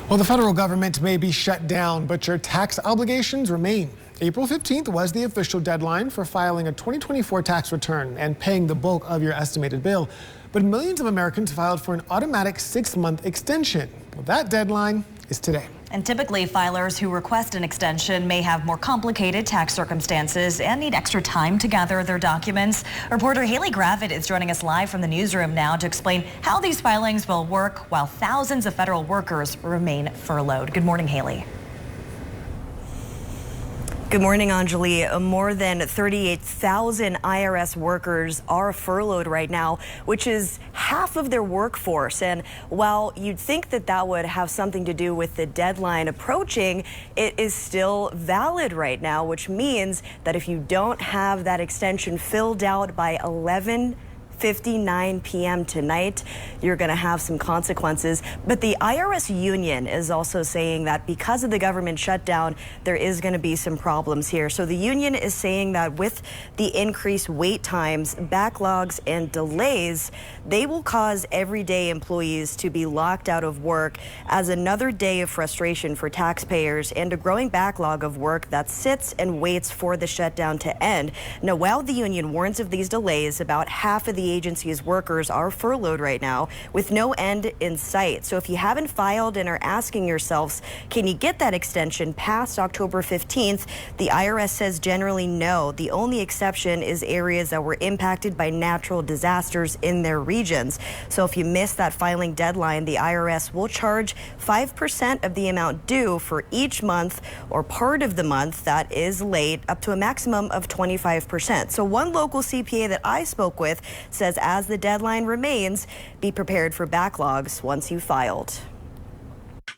Well, the federal government may be shut down, but your tax obligations remain. April 15th was the official deadline for filing a 2024 tax return and paying the bulk of your estimated bill. But millions of Americans filed for an automatic 6-month extension. Well, that deadline is today. And typically, filers who request an extension may have more complicated tax circumstances and need extra time to gather their documents. Reporter Hailey Gravitt is joining us live from the newsroom now to explain how these filings will work while thousands of federal workers remain furloughed. Good morning, Hailey. Good morning, Anjali. More than 38,000 IRS workers are furloughed right now, which is half of their workforce. And while you'd think that that would have something to do with the deadline approaching, it is still valid right now, which means that if you don't have that extension filled out by 11:59 p.m. tonight, you're going to have some consequences. But the IRS union is also saying that because of the government shutdown, there is going to be some problems here. So the union is saying that with the increased wait times, backlogs, and delays, they will cause everyday employees to be locked out of work as another day of frustration for taxpayers and a growing backlog of work that sits and waits for the shutdown to end. Now, while the union warns of these delays, about half of the agency's workers are furloughed right now with no end in sight. So if you haven't filed and are asking yourselves, can you get that extension past October 15th? The IRS says generally no. The only exception is areas that were impacted by natural disasters in their regions. So if you miss that filing deadline, the IRS will charge 5% of the amount due for each month or part of the month that is late, up to a maximum of 25%. So one local CPA that I spoke with says as the deadline remains, be prepared for backlogs once you filed.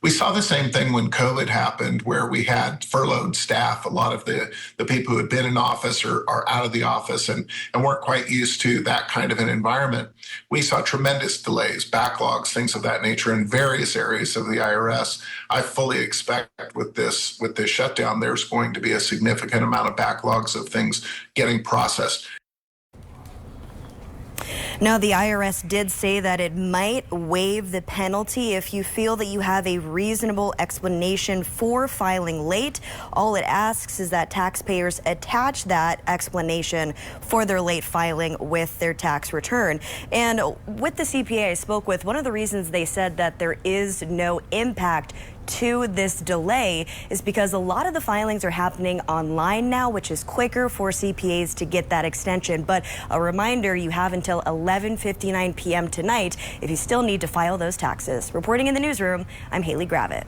We saw the same thing when COVID happened, where we had furloughed staff. A lot of the people who had been in office or are out of the office and weren't quite used to that kind of an environment. We saw tremendous delays, backlogs, things of that nature in various areas of the IRS. I fully expect with this shutdown, there's going to be a significant amount of backlogs of things getting processed. Now, the IRS did say that it might waive the penalty if you feel that you have a reasonable explanation for filing late. All it asks is that taxpayers attach that explanation for their late filing with their tax return. And with the CPA I spoke with, one of the reasons they said that there is no impact to this delay is because a lot of the filings are happening online now, which is quicker for CPAs to get that extension. But a reminder, you have until 11:59 p.m. tonight if you still need to file those taxes. Reporting in the newsroom, I'm Hailey Gravitt.